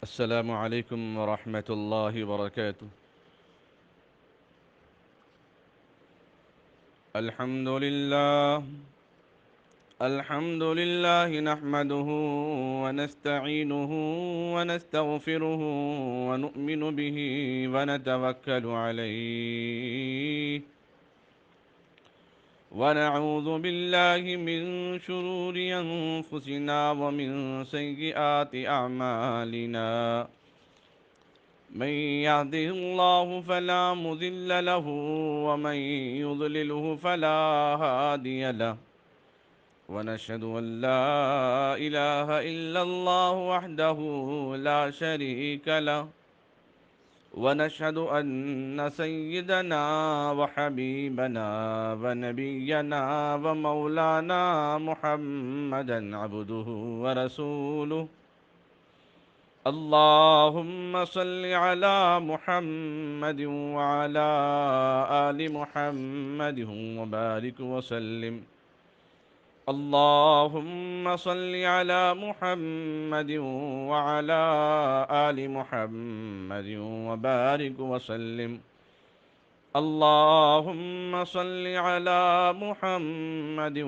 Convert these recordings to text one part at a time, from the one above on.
السلام عليكم ورحمة الله وبركاته. الحمد لله الحمد لله نحمده ونستعينه ونستغفره ونؤمن به ونتوكل عليه ونعوذ بالله من شرور أنفسنا ومن سيئات أعمالنا. من يهده الله فلا مضل له ومن يضلله فلا هادي له، ونشهد أن لا إله إلا الله وحده لا شريك له، ونشهد أن سيدنا وحبيبنا ونبينا ومولانا محمدا عبده ورسوله. اللهم صل على محمد وعلى آل محمد وبارك وسلم. اللهم صل على محمد وعلى آل محمد وبارك وسلم. اللهم صل على محمد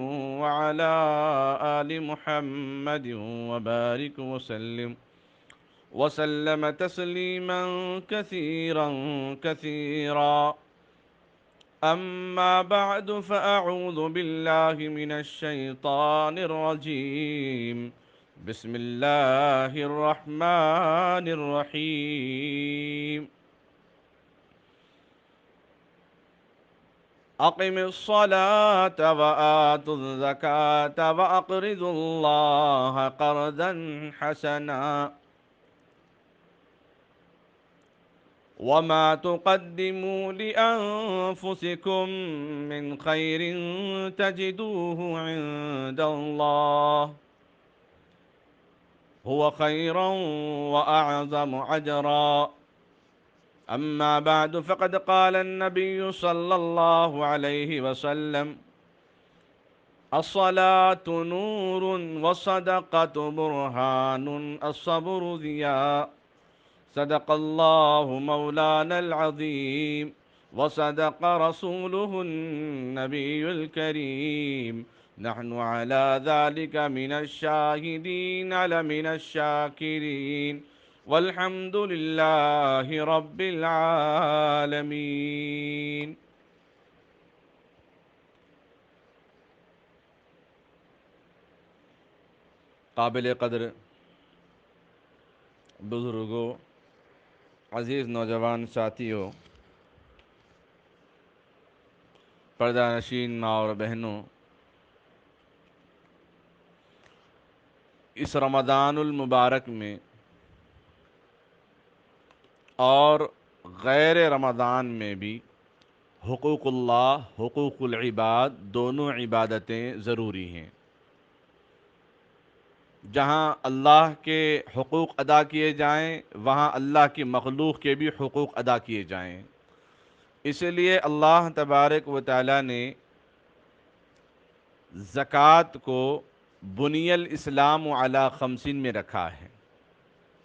وعلى آل محمد وبارك وسلم وسلم تسليما كثيرا كثيرا. أما بعد فأعوذ بالله من الشيطان الرجيم. بسم الله الرحمن الرحيم. أقم الصلاة وآتوا الزكاة وأقرضوا الله قرضا حسنا وما تقدموا لأنفسكم من خير تجدوه عند الله هو خيرا وأعظم أجرا. أما بعد فقد قال النبي صلى الله عليه وسلم: الصلاة نور والصدقة برهان الصبر ضياء. صدق الله مولانا العظيم وصدق رسوله النبي الكريم. نحن على ذلك من الشاهدين لمن الشاكرين والحمد لله رب العالمين. قابل قدر بزرگوں، عزیز نوجوان ساتھیوں، پردہ نشین ماں اور بہنوں، اس رمضان المبارک میں اور غیر رمضان میں بھی حقوق اللہ، حقوق العباد دونوں عبادتیں ضروری ہیں۔ جہاں اللہ کے حقوق ادا کیے جائیں وہاں اللہ کی مخلوق کے بھی حقوق ادا کیے جائیں۔ اسی لیے اللہ تبارک و تعالیٰ نے زکوٰۃ کو بنی الاسلام علی خمسین میں رکھا ہے،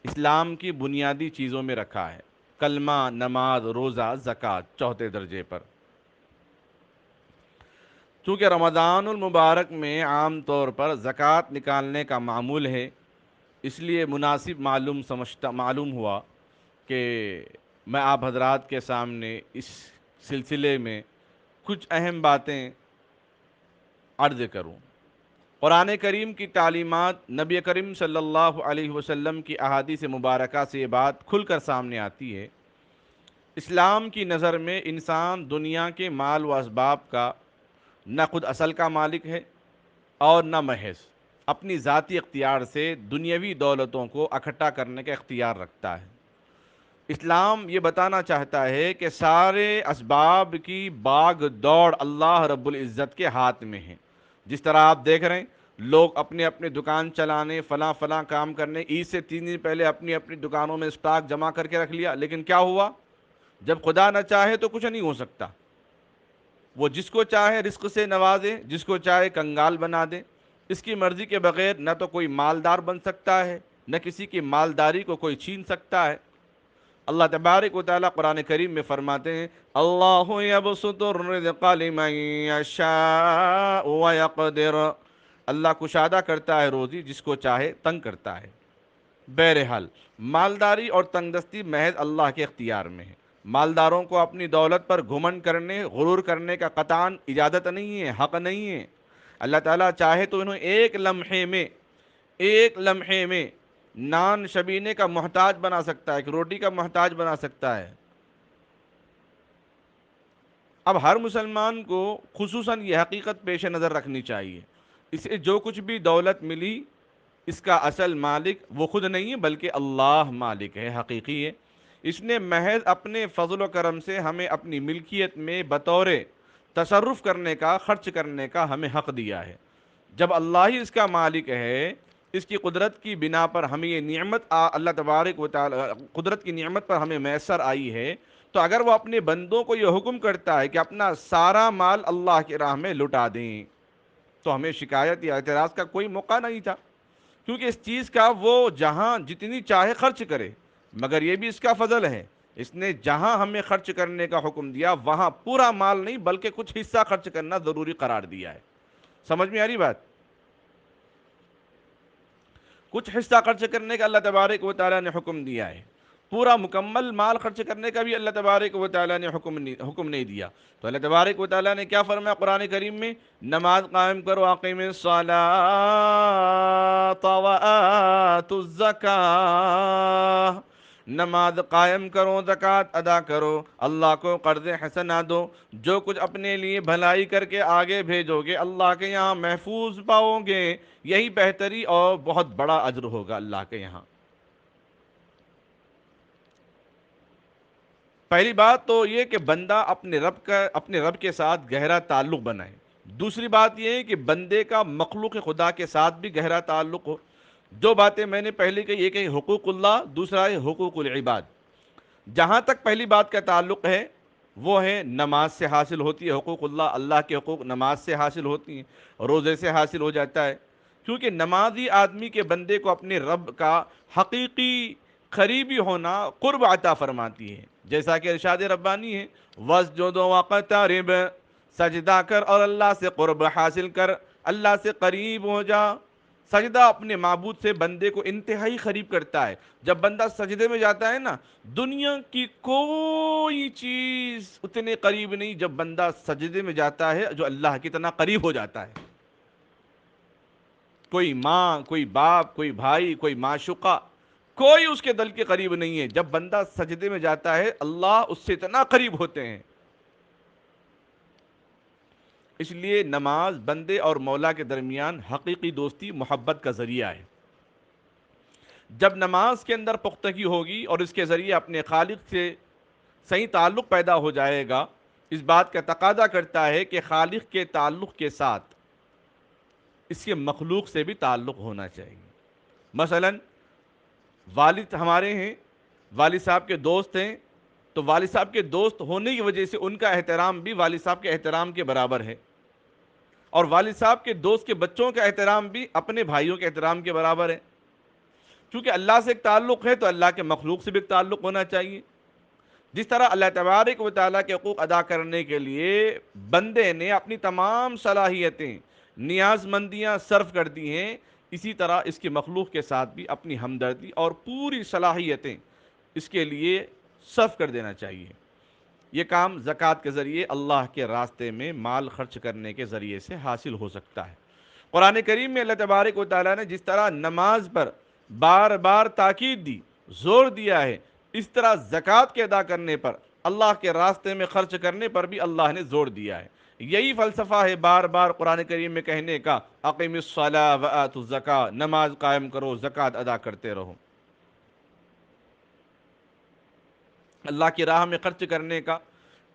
اسلام کی بنیادی چیزوں میں رکھا ہے: کلمہ، نماز، روزہ، زکوٰۃ، چوتھے درجے پر۔ چونکہ رمضان المبارک میں عام طور پر زکوٰۃ نکالنے کا معمول ہے، اس لیے مناسب معلوم ہوا کہ میں آپ حضرات کے سامنے اس سلسلے میں کچھ اہم باتیں عرض کروں۔ قرآن کریم کی تعلیمات، نبی کریم صلی اللہ علیہ وسلم کی احادیث مبارکہ سے یہ بات کھل کر سامنے آتی ہے: اسلام کی نظر میں انسان دنیا کے مال و اسباب کا نہ خود اصل کا مالک ہے اور نہ محض اپنی ذاتی اختیار سے دنیاوی دولتوں کو اکٹھا کرنے کا اختیار رکھتا ہے۔ اسلام یہ بتانا چاہتا ہے کہ سارے اسباب کی باغ دوڑ اللہ رب العزت کے ہاتھ میں ہے۔ جس طرح آپ دیکھ رہے ہیں لوگ اپنے اپنے دکان چلانے، فلاں فلاں کام کرنے، عید سے 3 دن پہلے اپنی اپنی دکانوں میں سٹاک جمع کر کے رکھ لیا، لیکن کیا ہوا؟ جب خدا نہ چاہے تو کچھ نہیں ہو سکتا۔ وہ جس کو چاہے رزق سے نوازے، جس کو چاہے کنگال بنا دے۔ اس کی مرضی کے بغیر نہ تو کوئی مالدار بن سکتا ہے، نہ کسی کی مالداری کو کوئی چھین سکتا ہے۔ اللہ تبارک و تعالیٰ قرآن کریم میں فرماتے ہیں اللہ یبسط الرزق لمن یشاء ویقدر، اللہ کشادہ کرتا ہے روزی جس کو چاہے تنگ کرتا ہے۔ بہرحال مالداری اور تنگ دستی محض اللہ کے اختیار میں ہے۔ مالداروں کو اپنی دولت پر گھمنڈ کرنے، غرور کرنے کا قطعاً اجازت نہیں ہے، حق نہیں ہے۔ اللہ تعالیٰ چاہے تو انہیں ایک لمحے میں نان شبینے کا محتاج بنا سکتا ہے، ایک روٹی کا محتاج بنا سکتا ہے۔ اب ہر مسلمان کو خصوصاً یہ حقیقت پیش نظر رکھنی چاہیے، اسے جو کچھ بھی دولت ملی اس کا اصل مالک وہ خود نہیں ہے بلکہ اللہ مالک ہے، حقیقی ہے۔ اس نے محض اپنے فضل و کرم سے ہمیں اپنی ملکیت میں بطور تصرف کرنے کا، خرچ کرنے کا ہمیں حق دیا ہے۔ جب اللہ ہی اس کا مالک ہے، اس کی قدرت کی بنا پر ہمیں یہ نعمت اللہ تبارک و تعالی قدرت کی نعمت پر ہمیں میسر آئی ہے، تو اگر وہ اپنے بندوں کو یہ حکم کرتا ہے کہ اپنا سارا مال اللہ کی راہ میں لٹا دیں، تو ہمیں شکایت یا اعتراض کا کوئی موقع نہیں تھا، کیونکہ اس چیز کا وہ جہاں جتنی چاہے خرچ کرے۔ مگر یہ بھی اس کا فضل ہے، اس نے جہاں ہمیں خرچ کرنے کا حکم دیا وہاں پورا مال نہیں بلکہ کچھ حصہ خرچ کرنا ضروری قرار دیا ہے۔ سمجھ میں آ رہی بات؟ کچھ حصہ خرچ کرنے کا اللہ تبارک و تعالیٰ نے حکم دیا ہے، پورا مکمل مال خرچ کرنے کا بھی اللہ تبارک و تعالیٰ نے حکم نہیں دیا۔ تو اللہ تبارک و تعالیٰ نے کیا فرمایا قرآن کریم میں؟ نماز قائم کرو، اقیم الصلاۃ وآتوا الزکاۃ، نماز قائم کرو، زکوٰۃ ادا کرو، اللہ کو قرض حسنہ دو، جو کچھ اپنے لیے بھلائی کر کے آگے بھیجو گے اللہ کے یہاں محفوظ پاؤ گے، یہی بہتری اور بہت بڑا اجر ہوگا اللہ کے یہاں۔ پہلی بات تو یہ کہ بندہ اپنے رب کے ساتھ گہرا تعلق بنائے۔ دوسری بات یہ ہے کہ بندے کا مخلوق خدا کے ساتھ بھی گہرا تعلق ہو۔ جو باتیں میں نے پہلے کہی، ایک ہے حقوق اللہ، دوسرا ہے حقوق العباد۔ جہاں تک پہلی بات کا تعلق ہے وہ ہے نماز سے حاصل ہوتی ہے حقوق اللہ، اللہ کے حقوق نماز سے حاصل ہوتی ہیں، روزے سے حاصل ہو جاتا ہے، کیونکہ نمازی آدمی کے بندے کو اپنے رب کا حقیقی قریبی ہونا قرب عطا فرماتی ہے، جیسا کہ ارشاد ربانی ہے وَاسْجُدْ وَاقْتَرِب، سجدہ کر اور اللہ سے قرب حاصل کر، اللہ سے قریب ہو جا۔ سجدہ اپنے معبود سے بندے کو انتہائی قریب کرتا ہے۔ جب بندہ سجدے میں جاتا ہے نا، دنیا کی کوئی چیز اتنے قریب نہیں جب بندہ سجدے میں جاتا ہے جو اللہ کی اتنا قریب ہو جاتا ہے۔ کوئی ماں، کوئی باپ، کوئی بھائی، کوئی معشوقہ، کوئی اس کے دل کے قریب نہیں ہے۔ جب بندہ سجدے میں جاتا ہے اللہ اس سے اتنا قریب ہوتے ہیں۔ اس لیے نماز بندے اور مولا کے درمیان حقیقی دوستی، محبت کا ذریعہ ہے۔ جب نماز کے اندر پختگی ہوگی اور اس کے ذریعے اپنے خالق سے صحیح تعلق پیدا ہو جائے گا، اس بات کا تقاضا کرتا ہے کہ خالق کے تعلق کے ساتھ اس کے مخلوق سے بھی تعلق ہونا چاہیے۔ مثلا والد ہمارے ہیں، والد صاحب کے دوست ہیں، تو والد صاحب کے دوست ہونے کی وجہ سے ان کا احترام بھی والد صاحب کے احترام کے برابر ہے، اور والد صاحب کے دوست کے بچوں کا احترام بھی اپنے بھائیوں کے احترام کے برابر ہے۔ کیونکہ اللہ سے ایک تعلق ہے تو اللہ کے مخلوق سے بھی ایک تعلق ہونا چاہیے۔ جس طرح اللہ تبارک و تعالیٰ کے حقوق ادا کرنے کے لیے بندے نے اپنی تمام صلاحیتیں، نیاز مندیاں صرف کر دی ہیں، اسی طرح اس کے مخلوق کے ساتھ بھی اپنی ہمدردی اور پوری صلاحیتیں اس کے لیے صرف کر دینا چاہیے۔ یہ کام زکوٰۃ کے ذریعے اللہ کے راستے میں مال خرچ کرنے کے ذریعے سے حاصل ہو سکتا ہے۔ قرآن کریم میں اللہ تبارک و تعالیٰ نے جس طرح نماز پر بار بار تاکید دی، زور دیا ہے، اس طرح زکوٰۃ کے ادا کرنے پر، اللہ کے راستے میں خرچ کرنے پر بھی اللہ نے زور دیا ہے۔ یہی فلسفہ ہے بار بار قرآن کریم میں کہنے کا اقیم الصلاۃ وآتوا الزکاۃ، نماز قائم کرو، زکوٰۃ ادا کرتے رہو۔ اللہ کی راہ میں خرچ کرنے کا،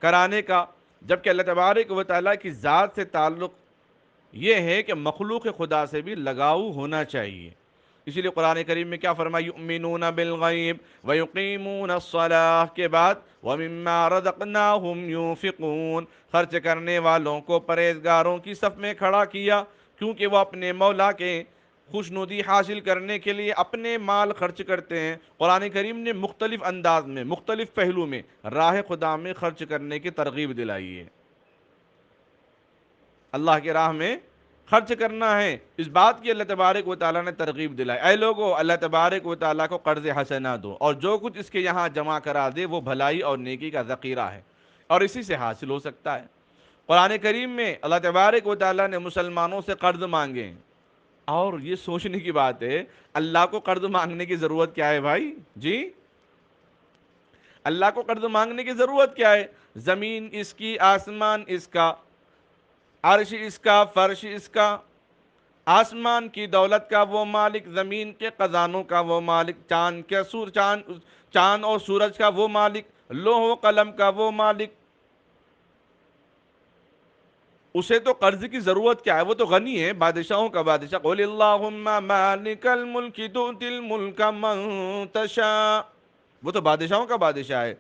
کرانے کا، جبکہ اللہ تبارک و تعالیٰ کی ذات سے تعلق یہ ہے کہ مخلوق خدا سے بھی لگاؤ ہونا چاہیے۔ اسی لیے قرآن کریم میں کیا فرمایا؟ یؤمنون بالغیب ویقیمون الصلاۃ کے بعد ومما رزقناہم ينفقون، خرچ کرنے والوں کو پرہیزگاروں کی صف میں کھڑا کیا، کیونکہ وہ اپنے مولا کے خوشنودی حاصل کرنے کے لیے اپنے مال خرچ کرتے ہیں، قرآن کریم نے مختلف انداز میں، مختلف پہلو میں راہ خدا میں خرچ کرنے کی ترغیب دلائی ہے۔ اللہ کی راہ میں خرچ کرنا ہے، اس بات کی اللہ تبارک و تعالیٰ نے ترغیب دلائی۔ اے لوگو، اللہ تبارک و تعالیٰ کو قرض حسنہ دو، اور جو کچھ اس کے یہاں جمع کرا دے وہ بھلائی اور نیکی کا ذخیرہ ہے، اور اسی سے حاصل ہو سکتا ہے۔ قرآن کریم میں اللہ تبارک و تعالیٰ نے مسلمانوں سے قرض مانگے، اور یہ سوچنے کی بات ہے، اللہ کو قرض مانگنے کی ضرورت کیا ہے بھائی؟ جی، اللہ کو قرض مانگنے کی ضرورت کیا ہے؟ زمین اس کی، آسمان اس کا، عرش اس کا، فرش اس کا، آسمان کی دولت کا وہ مالک، زمین کے خزانوں کا وہ مالک، چاند اور سورج کا وہ مالک، لوح و قلم کا وہ مالک۔ اسے تو قرض کی ضرورت کیا ہے؟ وہ تو غنی ہے، بادشاہوں کا بادشاہ۔ قُلِ اللَّهُمَّ مَالِكَ الْمُلْكِ تُؤْتِي الْمُلْكَ مَن تَشَاءُ، وہ تو بادشاہوں کا بادشاہ ہے۔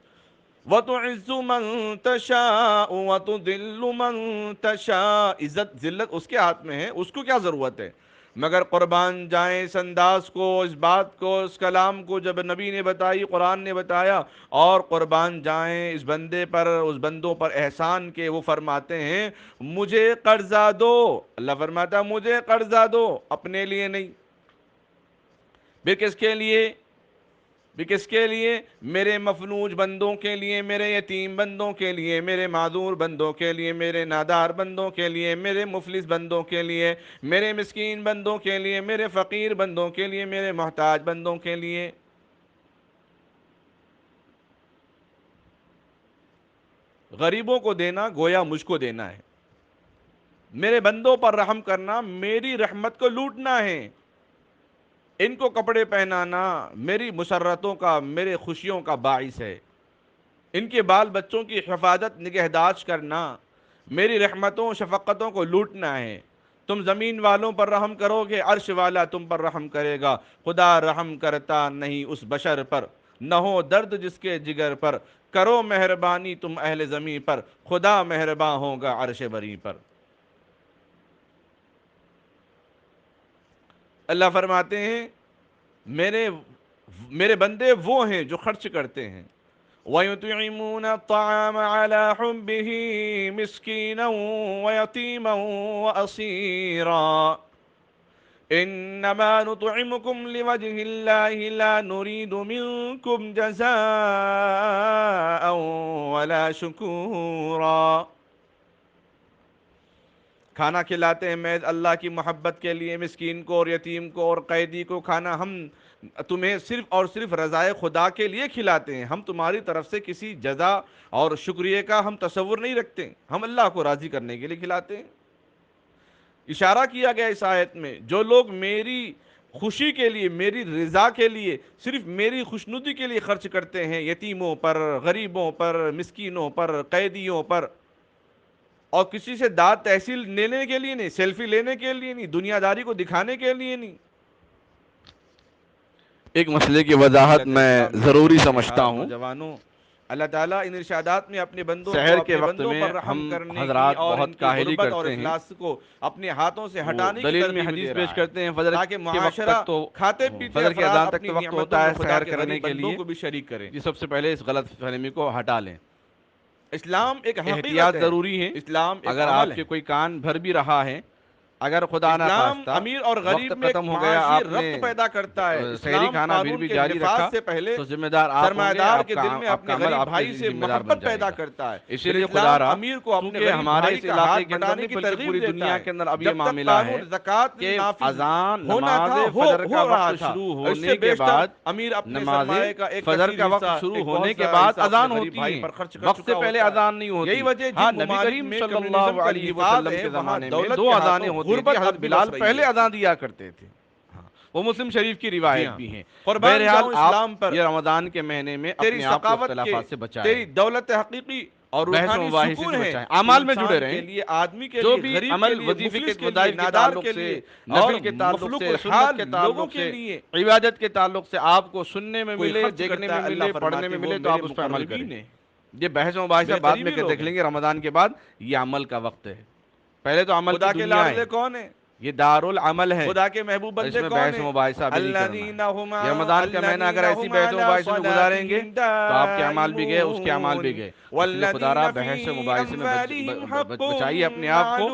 وَتُعِزُّ مَن تَشَاءُ وَتُذِلُّ مَن تَشَاءُ، عزت ذلت اس کے ہاتھ میں ہے، اس کو کیا ضرورت ہے؟ مگر قربان جائیں اس انداز کو، اس بات کو، اس کلام کو جب نبی نے بتائی، قرآن نے بتایا، اور قربان جائیں اس بندے پر، اس بندوں پر احسان کے، وہ فرماتے ہیں مجھے قرضہ دو۔ اللہ فرماتا ہے مجھے قرضہ دو، اپنے لیے نہیں۔ پھر کس کے لیے؟ کس کے لیے؟ میرے مفلوج بندوں کے لیے، میرے یتیم بندوں کے لیے، میرے معذور بندوں کے لیے، میرے نادار بندوں کے لیے، میرے مفلس بندوں کے لیے، میرے مسکین بندوں کے لیے، میرے فقیر بندوں کے لیے، میرے محتاج بندوں کے لیے۔ غریبوں کو دینا گویا مجھ کو دینا ہے، میرے بندوں پر رحم کرنا میری رحمت کو لوٹنا ہے، ان کو کپڑے پہنانا میری مسرتوں کا، میرے خوشیوں کا باعث ہے، ان کے بال بچوں کی حفاظت نگہداشت کرنا میری رحمتوں شفقتوں کو لوٹنا ہے۔ تم زمین والوں پر رحم کرو گے، عرش والا تم پر رحم کرے گا۔ خدا رحم کرتا نہیں اس بشر پر، نہ ہو درد جس کے جگر پر، کرو مہربانی تم اہل زمین پر، خدا مہرباں ہوگا عرش بری پر۔ اللہ فرماتے ہیں میرے بندے وہ ہیں جو خرچ کرتے ہیں۔ وَيُطْعِمُونَ الطَّعَامَ عَلَى حُبِّهِ مِسْكِينًا وَيَتِيمًا وَأَسِيرًا إِنَّمَا نُطْعِمُكُمْ لِوَجْهِ اللَّهِ لَا نُرِيدُ مِنكُمْ جَزَاءً وَلَا شُكُورًا۔ کھانا کھلاتے ہیں محض اللہ کی محبت کے لیے، مسکین کو اور یتیم کو اور قیدی کو کھانا ہم تمہیں صرف اور صرف رضائے خدا کے لیے کھلاتے ہیں، ہم تمہاری طرف سے کسی جزا اور شکریہ کا ہم تصور نہیں رکھتے، ہم اللہ کو راضی کرنے کے لیے کھلاتے ہیں۔ اشارہ کیا گیا اس آیت میں، جو لوگ میری خوشی کے لیے، میری رضا کے لیے، صرف میری خوشنودی کے لیے خرچ کرتے ہیں، یتیموں پر، غریبوں پر، مسکینوں پر، قیدیوں پر، اور کسی سے داد تحصیل لینے کے لیے نہیں، سیلفی لینے کے لیے نہیں، دنیا داری کو دکھانے کے لیے نہیں۔ ایک مسئلے کی وضاحت میں ضروری سمجھتا ہوں۔ نوجوانوں، اللہ تعالیٰ ان ارشادات میں اپنے بندوں کو، اپنے بندوں پر رحم کرنے کی اور ان کی غربت اور افلاس کو اپنے ہاتھوں سے ہٹانے کی ترغیب دے رہا ہے، تاکہ معاشرہ کھاتے پیتے افراد اپنی نعمتوں میں خدا کے غریب بندوں کو بھی شریک کریں۔ یہ سب سے پہلے اس غلط فہمی کو ہٹا لیں۔ اسلام ایک احتیاط ضروری ہے، اسلام اگر آپ کے کوئی کان بھر بھی رہا ہے، اگر خدا نہ خواستہ امیر اور غریب میں ختم ہو گیا، آپ نے پیدا کرتا ہے، سحری کھانا پھر بھی جاری رکھا تو ذمہ دار آپ ہوں گے، آپ کے دل میں اپنے غریب بھائی سے محبت پیدا کرتا ہے۔ اسی لیے خدا رہا امیر کو اپنے غریب بھائی کا ہاتھ بٹانے کی ترغیب دیتا ہے۔ دنیا کے اندر اب یہ معاملہ ہے کہ اذان نماز فجر کا وقت شروع ہونے کے بعد، نماز فجر کا وقت شروع ہونے کے بعد اذان ہوتی ہے، وقت سے پہلے اذان نہیں ہوتی۔ یہی وجہ ہاں، نبی کریم صلی اللہ علیہ وسلم کے زمانے میں 2 اذانیں ہوتی تھیں، حضرت بلال پہلے اذان دیا کرتے تھے، وہ مسلم شریف کی روایت بھی ہیں۔ بہرحال آپ یہ رمضان کے مہینے میں اپنے آپ کو اختلافات سے بچائیں، تیری دولت حقیقی اور روحانی سکون ہے، اعمال میں جڑے رہیں، آدمی کے لیے، غریب کے لیے، جو بھی وظیفے کے وظائف کے تعلق سے، نفل کے تعلق سے، سنت کے تعلق سے، عبادت کے تعلق سے آپ کو سننے میں ملے، دیکھنے میں ملے، پڑھنے میں ملے تو آپ اس پر عمل کریں۔ یہ بحث و مباحثہ بعد میں دیکھ لیں گے، رمضان کے بعد یہ عمل کا وقت ہے، پہلے تو عمل کی دنیا ہے۔ خدا کے لاڈلے کون ہیں؟ یہ دار العمل ہے، خدا کے محبوب اور اس بندے میں کون بحث و ہیں؟ مباحثہ بھی نہیں کرنا ہے۔ الذین هم یہ رمضان کا مہینہ اگر الذین ایسی هم بحث و علی مباحثے میں گزاریں گے صلاتهم تو آپ کے اعمال بھی گئے، اس کے اعمال بھی دائمون گئے۔ اس لیے خدا را والذین فی بحث و مباحثے میں اموالهم حق بچائیے اپنے آپ کو،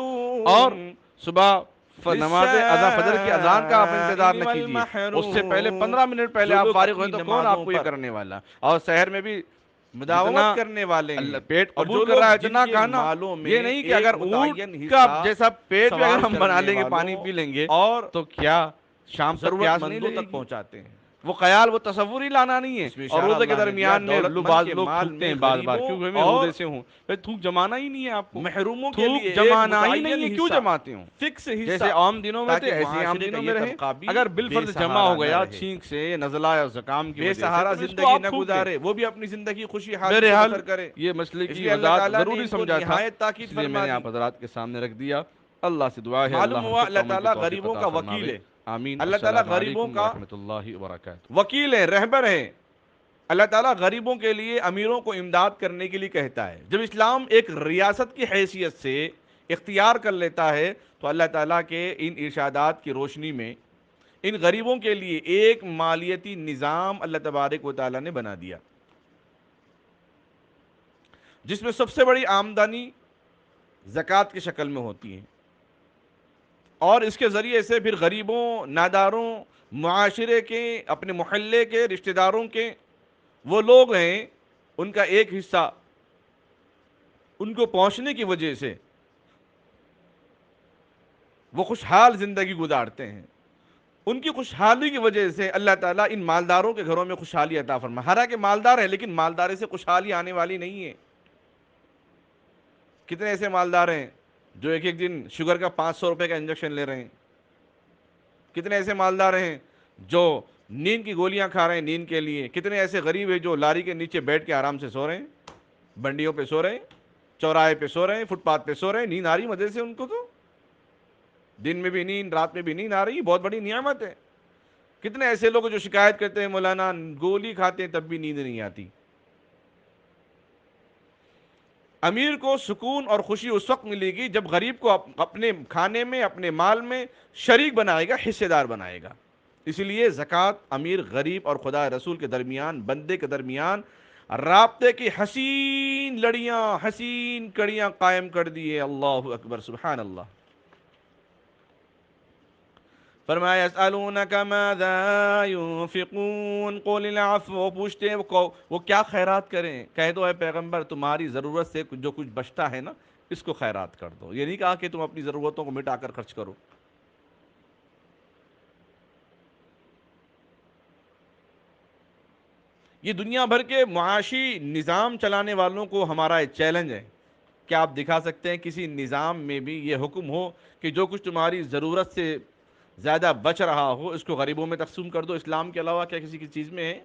اور معلوم صبح نماز فجر کی اذان کا آپ انتظار للسائل نہ کیجیے، اس سے پہلے والمحروم، 15 منٹ پہلے جو آپ لوگ فارغ ہوئے اپنی تو کون نمازوں آپ کو یہ پر کرنے والا؟ اور شہر میں بھی جتنا مداومت کرنے والے اللہ ہیں، پیٹ اور قبول جو کر لوگ رہا ہے جن اتنا کے کھانا، مالوں یہ میں نہیں کہ ایک اگر اونٹ متعین کا حصہ جیسا پیٹ بھی اگر سوال ہم بنا کرنے لیں گے، پانی والوں پی لیں گے اور تو کیا شام تک ضرورت پیاس نہیں مندوں لگے تک گی؟ پہنچاتے ہیں۔ وہ خیال، وہ تصور ہی لانا نہیں ہے۔ اس میں اور اشارہ روزے کے اللہ نے دیا درمیان میں دولت مند بعض کے لوگ مال تھوکتے میں ہیں بار بار، غریبوں کیونکہ ہمیں اور روزے سے ہوں، تھوک جمانا ہی نہیں ہے آپ کو، محروموں کے تھوک لیے ایک جمانا ہی نہیں متعین ہے، کیوں حصہ، جماتے ہوں؟ فکس جیسے حصہ، عام دنوں میں تھے تاکہ ایسے ہی عام معاشرے کا دنوں یہ میں رہیں۔ طبقہ بھی اگر بے بالفرض جمع سہارا ہو نہ گیا رہے، چھینک سے، نزلہ یا زکام کی بے وجہ سے، سہارا تو اس کو زندگی آپ نہ تھوک دیں۔ گزارے، وہ بھی اپنی زندگی خوشی حالی سے بہرحال بسر کرے۔ یہ مسئلے اس کی لیے اللہ وضاحت تعالیٰ نے ضروری ان کو سمجھا تھا، نہایت اس تاکید لیے میں فرما نے دی۔ آپ حضرات کے سامنے رکھ دیا۔ اللہ سے دعا ہے اللہ معلوم ہم ہوا سب کو اللہ عمل کی تعالیٰ توفیق غریبوں عطا کا وکیل فرماوے۔ ہے، آمین۔ اللہ تعالیٰ السلام غریبوں علیکم کا ورحمۃ اللہ وبرکاتہ۔ وکیل ہے، رہبر ہے۔ اللہ تعالیٰ غریبوں کے لیے، امیروں کو امداد کرنے کے لیے کہتا ہے۔ جب اسلام ایک ریاست کی حیثیت سے اختیار کر لیتا ہے تو اللہ تعالیٰ کے ان ارشادات کی روشنی میں ان غریبوں کے لیے ایک مالیتی نظام اللہ تبارک و تعالیٰ نے بنا دیا، جس میں سب سے بڑی آمدنی زکوٰۃ کی شکل میں ہوتی ہے، اور اس کے ذریعے سے پھر غریبوں، ناداروں، معاشرے کے، اپنے محلے کے، رشتہ داروں کے وہ لوگ ہیں، ان کا ایک حصہ ان کو پہنچنے کی وجہ سے وہ خوشحال زندگی گزارتے ہیں۔ ان کی خوشحالی کی وجہ سے اللہ تعالیٰ ان مالداروں کے گھروں میں خوشحالی عطا فرما۔ حالانکہ مالدار ہے لیکن مالداری سے خوشحالی آنے والی نہیں ہے۔ کتنے ایسے مالدار ہیں جو ایک ایک دن شوگر کا 500 روپے کا انجیکشن لے رہے ہیں؟ کتنے ایسے مالدار ہیں جو نیند کی گولیاں کھا رہے ہیں نیند کے لیے؟ کتنے ایسے غریب ہیں جو لاری کے نیچے بیٹھ کے آرام سے سو رہے ہیں، بنڈیوں پہ سو رہے ہیں، چوراہے پہ سو رہے ہیں، فٹ پاتھ پہ سو رہے ہیں، نیند آ رہی مزے سے ان کو، تو دن میں بھی نیند، رات میں بھی نیند آ رہی، بہت بڑی نعمت ہے۔ کتنے ایسے لوگ جو شکایت کرتے ہیں مولانا گولی کھاتے ہیں تب بھی نیند نہیں آتی۔ امیر کو سکون اور خوشی اس وقت ملے گی جب غریب کو اپنے کھانے میں، اپنے مال میں شریک بنائے گا، حصے دار بنائے گا۔ اسی لیے زکوٰۃ امیر غریب اور خدا رسول کے درمیان، بندے کے درمیان رابطے کی حسین لڑیاں، حسین کڑیاں قائم کر دیے۔ اللہ اکبر، سبحان اللہ۔ فرمایا یسألونک ماذا ينفقون قل العفو، وہ پوچھتے ہیں وہ کیا خیرات کریں؟ کہہ دو اے پیغمبر تمہاری ضرورت سے جو کچھ بچتا ہے نا اس کو خیرات کر دو۔ یہ نہیں کہا کہ تم اپنی ضرورتوں کو مٹا کر خرچ کرو۔ یہ دنیا بھر کے معاشی نظام چلانے والوں کو ہمارا ایک چیلنج ہے۔ کیا آپ دکھا سکتے ہیں کسی نظام میں بھی یہ حکم ہو کہ جو کچھ تمہاری ضرورت سے زیادہ بچ رہا ہو اس کو غریبوں میں تقسیم کر دو؟ اسلام کے علاوہ کیا کسی کی چیز میں ہے؟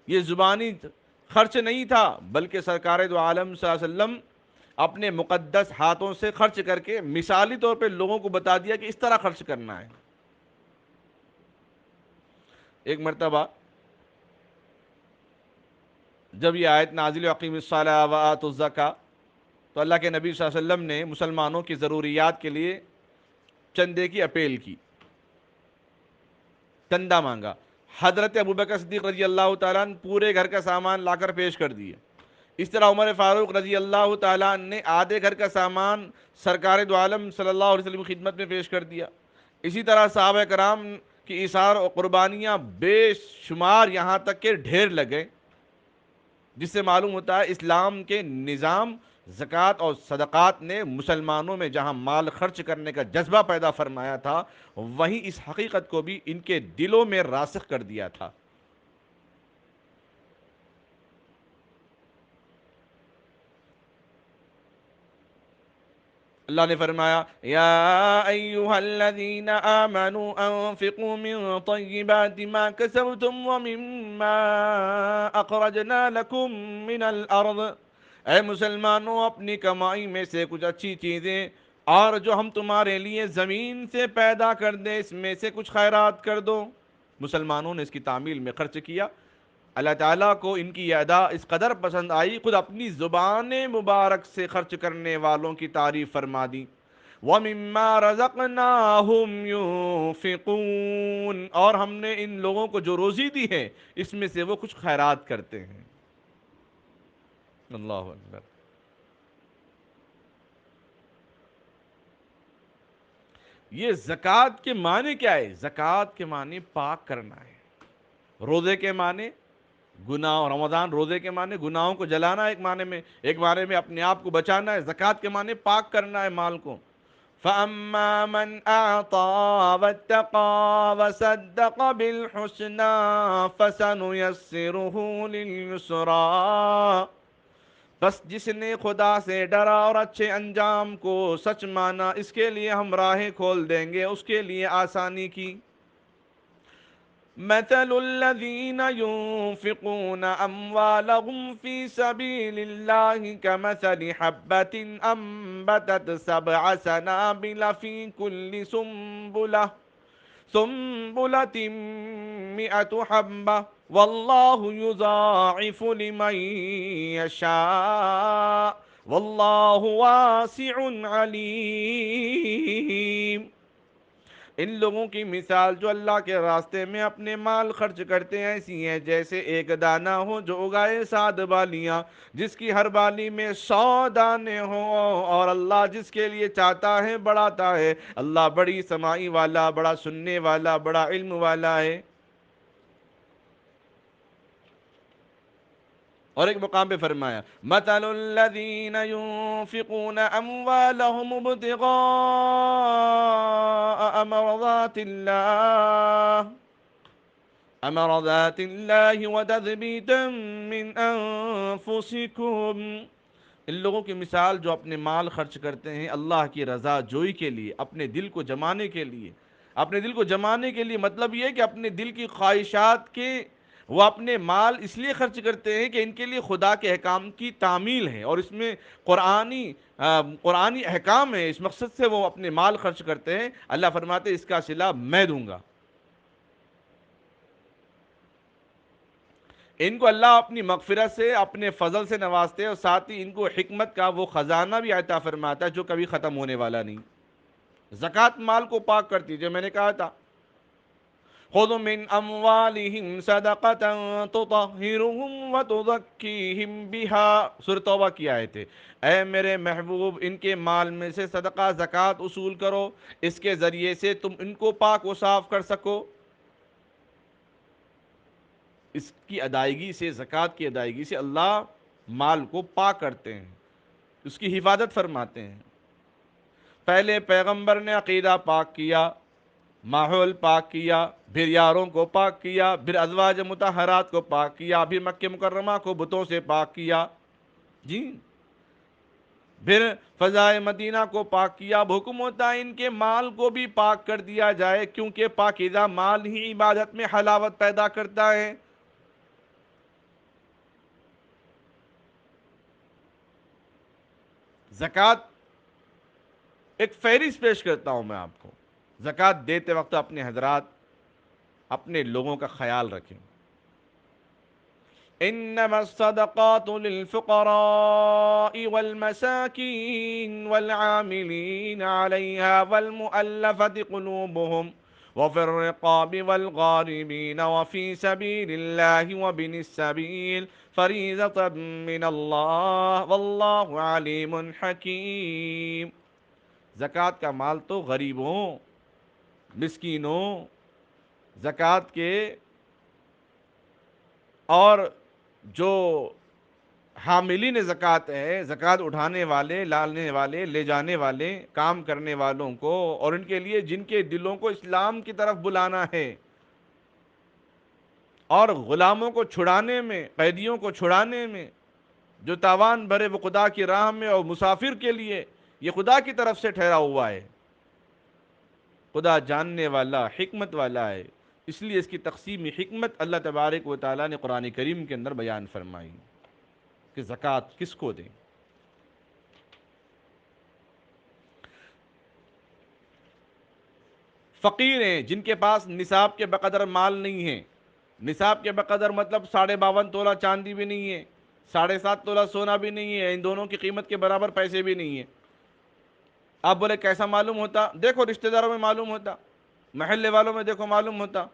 یہ زبانی خرچ نہیں تھا، بلکہ سرکار دو عالم صلی اللہ علیہ وسلم اپنے مقدس ہاتھوں سے خرچ کر کے مثالی طور پہ لوگوں کو بتا دیا کہ اس طرح خرچ کرنا ہے۔ ایک مرتبہ جب یہ آیت نازل اقیم الصلاۃ وآتوا الزکوٰۃ تو اللہ کے نبی صلی اللہ علیہ وسلم نے مسلمانوں کی ضروریات کے لیے چندے کی اپیل کی، چندہ مانگا۔ حضرت ابوبکر صدیق رضی اللہ تعالیٰ نے پورے گھر کا سامان لا کر پیش کر دیا۔ اس طرح عمر فاروق رضی اللہ تعالیٰ نے آدھے گھر کا سامان سرکار دو عالم صلی اللہ علیہ وسلم کی خدمت میں پیش کر دیا۔ اسی طرح صحابہ کرام کی ایثار و قربانیاں بے شمار، یہاں تک کہ ڈھیر لگے، جس سے معلوم ہوتا ہے اسلام کے نظام زکوٰۃ اور صدقات نے مسلمانوں میں جہاں مال خرچ کرنے کا جذبہ پیدا فرمایا تھا، وہیں اس حقیقت کو بھی ان کے دلوں میں راسخ کر دیا تھا۔ اللہ نے فرمایا یا ایہا الذین آمنوا انفقوا من طیبات ما کسبتم ومما اخرجنا لکم من الارض، اے مسلمانوں اپنی کمائی میں سے کچھ اچھی چیزیں اور جو ہم تمہارے لیے زمین سے پیدا کر دیں اس میں سے کچھ خیرات کر دو۔ مسلمانوں نے اس کی تعمیل میں خرچ کیا۔ اللہ تعالیٰ کو ان کی یہ ادا اس قدر پسند آئی، خود اپنی زبان مبارک سے خرچ کرنے والوں کی تعریف فرما دی۔ وَمِمَّا رَزَقْنَاهُمْ يُنْفِقُونَ، اور ہم نے ان لوگوں کو جو روزی دی ہے اس میں سے وہ کچھ خیرات کرتے ہیں۔ اللہ اکبر۔ یہ زکوٰۃ کے معنی کیا ہے؟ زکوٰۃ کے معنی پاک کرنا ہے۔ روزے کے معنی گناہ، رمضان روزے کے معنی گناہوں کو جلانا ایک معنی میں اپنے آپ کو بچانا ہے۔ زکوٰۃ کے معنی پاک کرنا ہے مال کو۔ فَأَمَّا مَنْ أَعْطَىٰ وَاتَّقَىٰ وَصَدَّقَ بِالْحُسْنَىٰ فَسَنُيَسِّرُهُ لِلْيُسْرَىٰ، بس جس نے خدا سے ڈرا اور اچھے انجام کو سچ مانا، اس کے لیے ہم راہیں کھول دیں گے، اس کے لیے آسانی کی۔ مَثَلُ الَّذِينَ يُنْفِقُونَ أَمْوَالَهُمْ فِي سَبِيلِ اللَّهِ كَمَثَلِ حَبَّةٍ أَنبَتَتْ سَبْعَ سَنَابِلَ فِي كُلِّ سُنبُلَةٍ مِّائَةُ حَبَّةٍ وَاللَّهُ يُضَاعِفُ لِمَن يَشَاءُ وَاللَّهُ وَاسِعٌ عَلِيمٌ۔ ان لوگوں کی مثال جو اللہ کے راستے میں اپنے مال خرچ کرتے ہیں ایسی ہیں جیسے ایک دانہ ہو جو اگائے 7 بالیاں، جس کی ہر بالی میں 100 دانے ہوں، اور اللہ جس کے لیے چاہتا ہے بڑھاتا ہے۔ اللہ بڑی سماعی والا، بڑا سننے والا، بڑا علم والا ہے۔ اور ایک مقام پہ فرمایا مَثَلُ الَّذِينَ يُنْفِقُونَ أَمْوَالَهُمُ ابْتِغَاءَ مرضات اللہ وتثبیتا من انفسکم، ان لوگوں کی مثال جو اپنے مال خرچ کرتے ہیں اللہ کی رضا جوئی کے لیے، اپنے دل کو جمانے کے لیے۔ اپنے دل کو جمانے کے لیے مطلب یہ ہے کہ اپنے دل کی خواہشات کے وہ اپنے مال اس لیے خرچ کرتے ہیں کہ ان کے لیے خدا کے احکام کی تعمیل ہے، اور اس میں قرآنی احکام ہے، اس مقصد سے وہ اپنے مال خرچ کرتے ہیں۔ اللہ فرماتے ہیں اس کا صلہ میں دوں گا۔ ان کو اللہ اپنی مغفرت سے، اپنے فضل سے نوازتے ہیں، اور ساتھ ہی ان کو حکمت کا وہ خزانہ بھی عطا فرماتا ہے جو کبھی ختم ہونے والا نہیں۔ زکوٰۃ مال کو پاک کرتی ہے، جو میں نے کہا تھا خُذْ مِنْ أَمْوَالِهِمْ صَدَقَةً تُطَهِّرُهُمْ وَتُزَكِّيهِمْ بِهَا، سورۃ توبہ کی آیت ہے۔ اے میرے محبوب ان کے مال میں سے صدقہ زکوٰۃ اصول کرو، اس کے ذریعے سے تم ان کو پاک و صاف کر سکو۔ اس کی ادائیگی سے، زکوٰۃ کی ادائیگی سے اللہ مال کو پاک کرتے ہیں، اس کی حفاظت فرماتے ہیں۔ پہلے پیغمبر نے عقیدہ پاک کیا، ماحول پاک کیا، پھر یاروں کو پاک کیا، پھر ازواج مطہرات کو پاک کیا، پھر مکہ مکرمہ کو بتوں سے پاک کیا، جی، پھر فضائے مدینہ کو پاک کیا۔ اب حکم ہوتا ہے ان کے مال کو بھی پاک کر دیا جائے، کیونکہ پاکیزہ مال ہی عبادت میں حلاوت پیدا کرتا ہے۔ زکوٰۃ ایک فہرست پیش کرتا ہوں میں آپ کو۔ زکوٰۃ دیتے وقت اپنے حضرات اپنے لوگوں کا خیال رکھیں۔ انما الصدقات للفقراء والمساكين والعاملين عليها والمؤلفة قلوبهم وفي الرقاب والغارمين وفي سبيل الله وابن السبيل فريضة من الله والله عليم حكيم۔ زکوٰۃ کا مال تو غریبوں، مسکینوں، زکوٰۃ کے اور جو حاملین زکوٰۃ ہے، زکوٰۃ اٹھانے والے، لانے والے، لے جانے والے، کام کرنے والوں کو، اور ان کے لیے جن کے دلوں کو اسلام کی طرف بلانا ہے، اور غلاموں کو چھڑانے میں، قیدیوں کو چھڑانے میں جو تاوان بھرے وہ خدا کی راہ میں، اور مسافر کے لیے یہ خدا کی طرف سے ٹھہرا ہوا ہے۔ خدا جاننے والا، حکمت والا ہے، اس لیے اس کی تقسیم حکمت اللہ تبارک و تعالیٰ نے قرآن کریم کے اندر بیان فرمائی کہ زکوٰۃ کس کو دیں۔ فقیر ہیں جن کے پاس نصاب کے بقدر مال نہیں ہے، نصاب کے بقدر مطلب 52.5 تولہ چاندی بھی نہیں ہے، 7.5 تولہ سونا بھی نہیں ہے، ان دونوں کی قیمت کے برابر پیسے بھی نہیں ہیں، آپ بولے کیسا معلوم ہوتا؟ دیکھو رشتہ داروں میں معلوم ہوتا، محلے والوں میں دیکھو معلوم ہوتا۔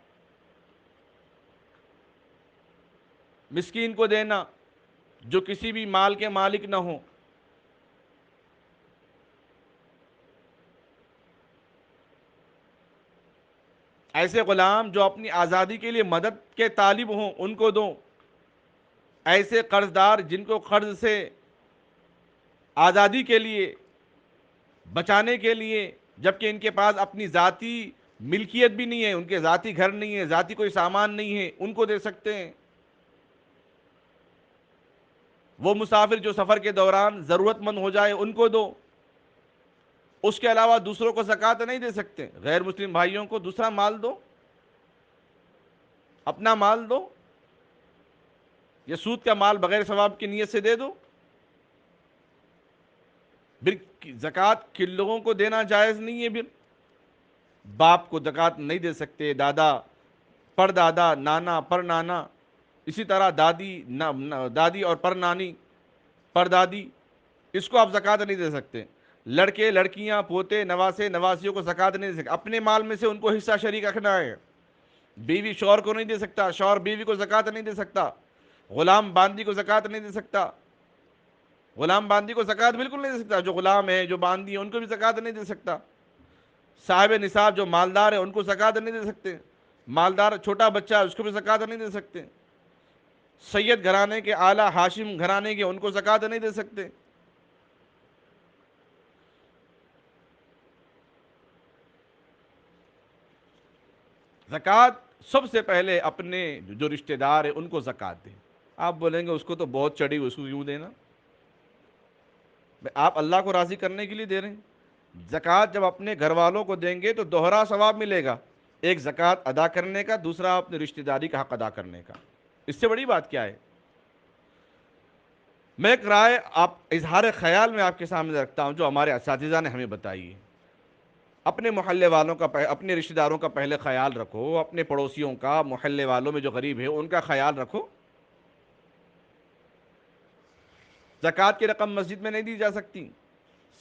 مسکین کو دینا جو کسی بھی مال کے مالک نہ ہو، ایسے غلام جو اپنی آزادی کے لیے مدد کے طالب ہوں ان کو دو، ایسے قرض دار جن کو قرض سے آزادی کے لیے بچانے کے لیے، جبکہ ان کے پاس اپنی ذاتی ملکیت بھی نہیں ہے، ان کے ذاتی گھر نہیں ہے، ذاتی کوئی سامان نہیں ہے، ان کو دے سکتے ہیں۔ وہ مسافر جو سفر کے دوران ضرورت مند ہو جائے ان کو دو۔ اس کے علاوہ دوسروں کو زکوٰۃ نہیں دے سکتے، غیر مسلم بھائیوں کو دوسرا مال دو، اپنا مال دو، یا سود کا مال بغیر ثواب کی نیت سے دے دو۔ پھر زکوٰۃ کن لوگوں کو دینا جائز نہیں ہے؟ پھر باپ کو زکوٰۃ نہیں دے سکتے، دادا، پر دادا، نانا، پر نانا، اسی طرح دادی، دادی اور پر نانی، پر دادی، اس کو آپ زکوٰۃ نہیں دے سکتے۔ لڑکے، لڑکیاں، پوتے، نواسے، نواسیوں کو زکوٰۃ نہیں دے سکتے، اپنے مال میں سے ان کو حصہ شریک رکھنا ہے۔ بیوی شوہر کو نہیں دے سکتا، شوہر بیوی کو زکوٰۃ نہیں دے سکتا، غلام باندی کو زکوٰۃ نہیں دے سکتا، غلام باندی کو زکوٰۃ بالکل نہیں دے سکتا، جو غلام ہے، جو باندی ہے، ان کو بھی زکوٰۃ نہیں دے سکتا۔ صاحب نصاب جو مالدار ہے ان کو زکوٰۃ نہیں دے سکتے، مالدار چھوٹا بچہ ہے اس کو بھی زکوٰۃ نہیں دے سکتے، سید گھرانے کے، اعلیٰ ہاشم گھرانے کے، ان کو زکوٰۃ نہیں دے سکتے۔ زکوٰۃ سب سے پہلے اپنے جو رشتہ دار ہیں ان کو زکوٰۃ دیں۔ آپ بولیں گے اس کو تو بہت چڑھی ہوئی، اس کو کیوں دینا؟ آپ اللہ کو راضی کرنے کے لیے دے رہے ہیں۔ زکوٰۃ جب اپنے گھر والوں کو دیں گے تو دوہرا ثواب ملے گا، ایک زکوٰۃ ادا کرنے کا، دوسرا اپنے رشتہ داری کا حق ادا کرنے کا۔ اس سے بڑی بات کیا ہے؟ میں ایک رائے آپ اظہار خیال میں آپ کے سامنے رکھتا ہوں جو ہمارے اساتذہ نے ہمیں بتائی ہے۔ اپنے محلے والوں کا، اپنے رشتہ داروں کا پہلے خیال رکھو، اپنے پڑوسیوں کا، محلے والوں میں جو غریب ہے ان کا خیال رکھو۔ زکوٰۃ کی رقم مسجد میں نہیں دی جا سکتی،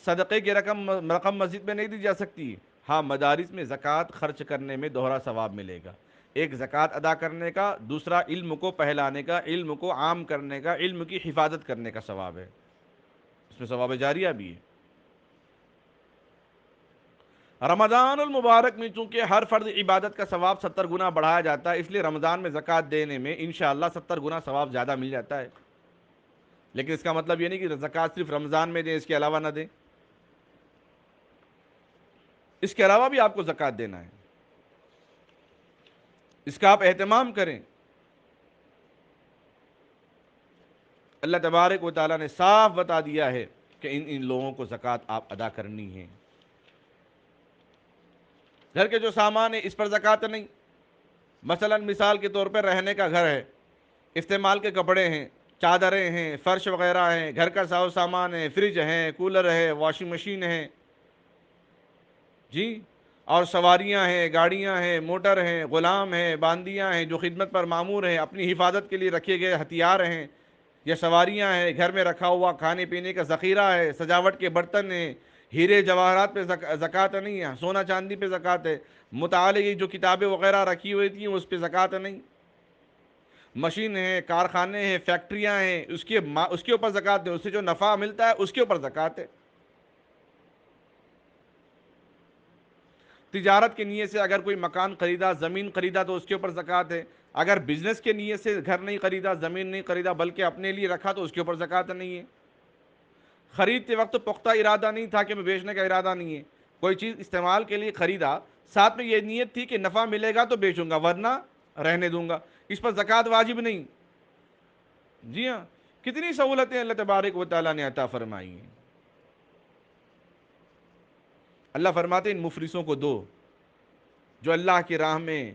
صدقے کی رقم مسجد میں نہیں دی جا سکتی، ہاں مدارس میں زکوٰۃ خرچ کرنے میں دوہرا ثواب ملے گا، ایک زکوٰۃ ادا کرنے کا، دوسرا علم کو پھیلانے کا، علم کو عام کرنے کا، علم کی حفاظت کرنے کا ثواب ہے، اس میں ثواب جاریہ بھی ہے۔ رمضان المبارک میں چونکہ ہر فرض عبادت کا ثواب 70 گنا بڑھایا جاتا ہے، اس لیے رمضان میں زکوٰۃ دینے میں انشاءاللہ 70 گنا ثواب زیادہ مل جاتا ہے۔ لیکن اس کا مطلب یہ نہیں کہ زکوٰۃ صرف رمضان میں دیں، اس کے علاوہ نہ دیں، اس کے علاوہ بھی آپ کو زکوٰۃ دینا ہے، اس کا آپ اہتمام کریں۔ اللہ تبارک و تعالیٰ نے صاف بتا دیا ہے کہ ان لوگوں کو زکوٰۃ آپ ادا کرنی ہے۔ گھر کے جو سامان ہے اس پر زکوٰۃ نہیں، مثلا مثال کے طور پر رہنے کا گھر ہے، استعمال کے کپڑے ہیں، چادریں ہیں، فرش وغیرہ ہیں، گھر کا ساز و سامان ہے، فریج ہے، کولر ہے، واشنگ مشین ہے، جی، اور سواریاں ہیں، گاڑیاں ہیں، موٹر ہیں، غلام ہیں، باندیاں ہیں جو خدمت پر مامور ہیں، اپنی حفاظت کے لیے رکھے گئے ہتھیار ہیں، یا سواریاں ہیں، گھر میں رکھا ہوا کھانے پینے کا ذخیرہ ہے، سجاوٹ کے برتن ہیں، ہیرے جواہرات پہ زکوٰۃ نہیں ہے، سونا چاندی پہ زکوٰۃ ہے، مطالعے جو کتابیں وغیرہ رکھی ہوئی تھیں اس پہ زکوٰۃ نہیں، مشین ہیں، کارخانے ہیں، فیکٹریاں ہیں، اس کے اوپر زکوٰۃ ہے، اس سے جو نفع ملتا ہے اس کے اوپر زکوٰۃ ہے۔ تجارت کے نیت سے اگر کوئی مکان خریدا، زمین خریدا تو اس کے اوپر زکوٰۃ ہے، اگر بزنس کے نیت سے گھر نہیں خریدا، زمین نہیں خریدا بلکہ اپنے لیے رکھا تو اس کے اوپر زکوٰۃ نہیں ہے۔ خریدتے وقت پختہ ارادہ نہیں تھا کہ میں بیچنے کا ارادہ نہیں ہے، کوئی چیز استعمال کے لیے خریدا، ساتھ میں یہ نیت تھی کہ نفع ملے گا تو بیچوں گا ورنہ رہنے دوں گا، اس پر زکوٰۃ واجب نہیں۔ جی ہاں، کتنی سہولتیں اللہ تبارک و تعالیٰ نے عطا فرمائی ہیں۔ اللہ فرماتے ہیں ان مفلسوں کو دو جو اللہ کی راہ میں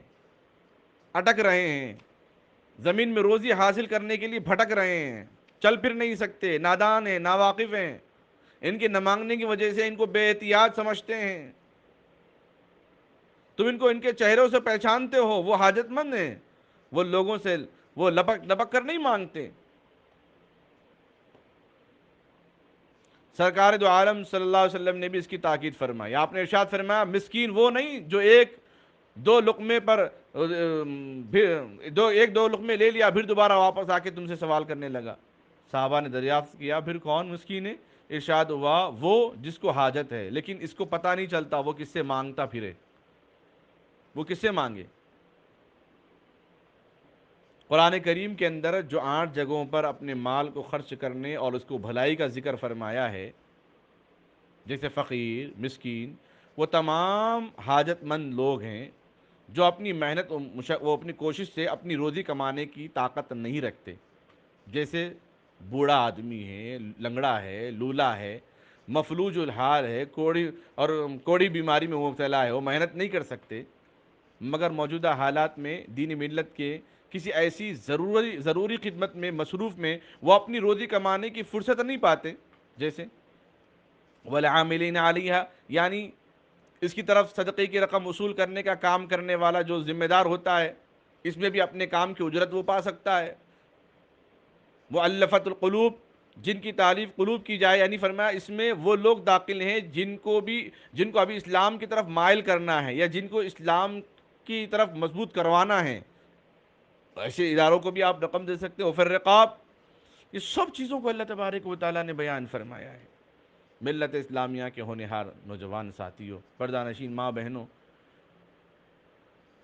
اٹک رہے ہیں، زمین میں روزی حاصل کرنے کے لیے بھٹک رہے ہیں، چل پھر نہیں سکتے، نادان ہیں، ناواقف ہیں، ان کے نہ مانگنے کی وجہ سے ان کو بے احتیاط سمجھتے ہیں، تم ان کو ان کے چہروں سے پہچانتے ہو، وہ حاجت مند ہیں، وہ لوگوں سے وہ لپک لپک کر نہیں مانگتے۔ سرکار دو عالم صلی اللہ علیہ وسلم نے بھی اس کی تاکید فرمائی. آپ نے ارشاد فرمایا مسکین وہ نہیں جو ایک دو لقمے پر ایک دو لقمے لے لیا پھر دوبارہ واپس آ کے تم سے سوال کرنے لگا. صحابہ نے دریافت کیا پھر کون مسکین ہے؟ ارشاد ہوا وہ جس کو حاجت ہے لیکن اس کو پتہ نہیں چلتا وہ کس سے مانگتا پھرے، وہ کس سے مانگے. قرآن کریم کے اندر جو 8 جگہوں پر اپنے مال کو خرچ کرنے اور اس کو بھلائی کا ذکر فرمایا ہے، جیسے فقیر، مسکین، وہ تمام حاجت مند لوگ ہیں جو اپنی محنت وہ اپنی کوشش سے اپنی روزی کمانے کی طاقت نہیں رکھتے. جیسے بوڑھا آدمی ہے، لنگڑا ہے، لولا ہے، مفلوج الحال ہے، کوڑی بیماری میں مبتلا ہے، وہ محنت نہیں کر سکتے، مگر موجودہ حالات میں دین ملت کے کسی ایسی ضروری خدمت میں مصروف میں وہ اپنی روزی کمانے کی فرصت نہیں پاتے. جیسے وَالْعَامِلِينَ عَلَيْهَا، یعنی اس کی طرف صدقے کی رقم وصول کرنے کا کام کرنے والا جو ذمہ دار ہوتا ہے، اس میں بھی اپنے کام کی اجرت وہ پا سکتا ہے. مؤلفۃ القلوب، جن کی تعلیف قلوب کی جائے، یعنی فرمایا اس میں وہ لوگ داخل ہیں جن کو ابھی اسلام کی طرف مائل کرنا ہے یا جن کو اسلام کی طرف مضبوط کروانا ہے، ایسے اداروں کو بھی آپ رقم دے سکتے ہو. پھر رقاب، یہ سب چیزوں کو اللہ تبارک و تعالیٰ نے بیان فرمایا ہے. ملت اسلامیہ کے ہونہار نوجوان ساتھیوں، پردہ نشین ماں بہنوں،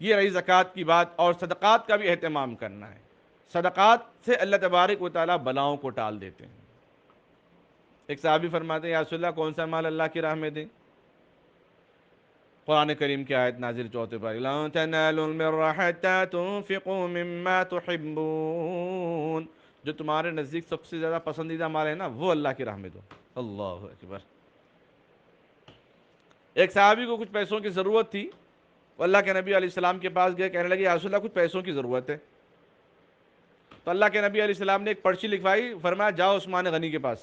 یہ رہی زکوٰۃ کی بات. اور صدقات کا بھی اہتمام کرنا ہے. صدقات سے اللہ تبارک و تعالیٰ بلاؤں کو ٹال دیتے ہیں. ایک صحابی فرماتے ہیں یا رسول اللہ کون سا مال اللہ کی راہ میں دیں؟ قرآن کریم کی آیت نازل 4 پر لَن تَنَالُوا الْبِرَّ حَتَّىٰ تُنفِقُوا مِمَّا تُحِبُّونَ، جو تمہارے نزدیک سب سے زیادہ پسندیدہ مال ہے نا وہ اللہ کی راہ میں دو. اللہ اکبر. ایک صحابی کو کچھ پیسوں کی ضرورت تھی، وہ اللہ کے نبی علیہ السلام کے پاس گئے، کہنے لگے یا رسول اللہ کچھ پیسوں کی ضرورت ہے. تو اللہ کے نبی علیہ السلام نے ایک پرچی لکھوائی، فرمایا جاؤ عثمان غنی کے پاس.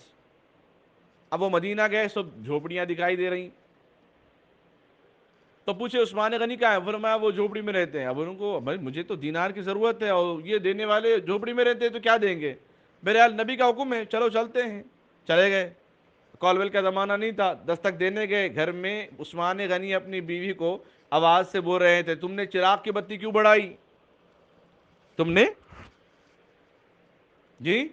اب وہ مدینہ گئے، سب جھوپڑیاں دکھائی دے رہی. تو پوچھے عثمان غنی کہاں ہے؟ فرمایا وہ جھوپڑی میں رہتے ہیں. اب ان کو بھائی مجھے تو دینار کی ضرورت ہے اور یہ دینے والے جھوپڑی میں رہتے ہیں تو کیا دیں گے؟ بہرحال نبی کا حکم ہے، چلو چلتے ہیں. چلے گئے. کال ویل کا زمانہ نہیں تھا، دستک دینے گئے. گھر میں عثمان غنی اپنی بیوی کو آواز سے بول رہے تھے تم نے چراغ کی بتی کیوں بڑھائی؟ تم نے جی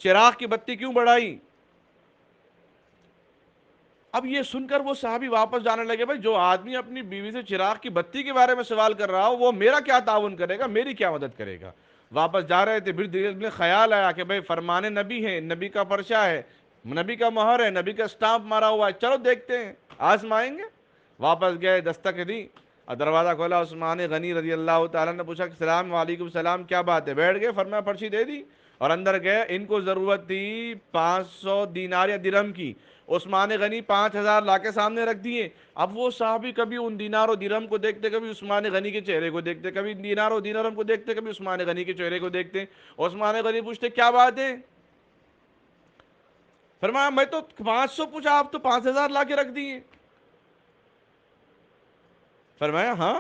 چراغ کی بتی کیوں بڑھائی؟ اب یہ سن کر وہ صحابی واپس جانے لگے، بھائی جو آدمی اپنی بیوی سے چراغ کی بتی کے بارے میں سوال کر رہا ہو وہ میرا کیا تعاون کرے گا، میری کیا مدد کرے گا. واپس جا رہے تھے، پھر دل میں خیال آیا کہ بھائی فرمان نبی ہے، نبی کا پرچہ ہے، نبی کا مہر ہے، نبی کا اسٹامپ مارا ہوا ہے، چلو دیکھتے ہیں آزمائیں گے. واپس گئے، دستک دی اور دروازہ کھولا. عثمان غنی رضی اللہ تعالیٰ نے پوچھا کہ السلام علیکم. السلام، کیا بات ہے؟ بیٹھ گئے. فرمایا پرچی دے دی اور اندر گئے. ان کو ضرورت تھی 500 دینار یا درہم کی. عثمان غنی 5000 لا کے سامنے رکھ دیے. اب وہ صحابی کبھی ان دینار و درہم کو دیکھتے، کبھی عثمان غنی کے چہرے کو دیکھتے، کبھی دینار و درہم کو دیکھتے، کبھی عثمان غنی کے چہرے کو دیکھتے. عثمان غنی پوچھتے کیا بات ہے؟ فرمایا میں تو 500 پوچھا، آپ تو 5000 لا کے رکھ دیے. فرمایا ہاں.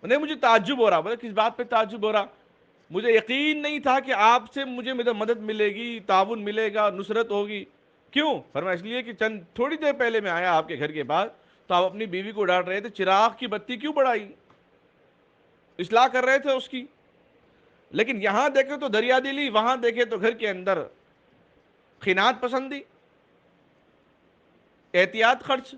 نہیں مجھے تعجب ہو رہا. بولے کس بات پہ تعجب ہو رہا؟ مجھے یقین نہیں تھا کہ آپ سے مجھے مدد ملے گی، تعاون ملے گا، نصرت ہوگی. کیوں؟ فرمایا اس لیے کہ چند تھوڑی دیر پہلے میں آیا آپ کے گھر کے پاس تو آپ اپنی بیوی کو ڈانٹ رہے تھے چراغ کی بتی کیوں بڑھائی، اصلاح کر رہے تھے اس کی. لیکن یہاں دیکھے تو دریا دلی، وہاں دیکھے تو گھر کے اندر خنات پسندی، احتیاط خرچ.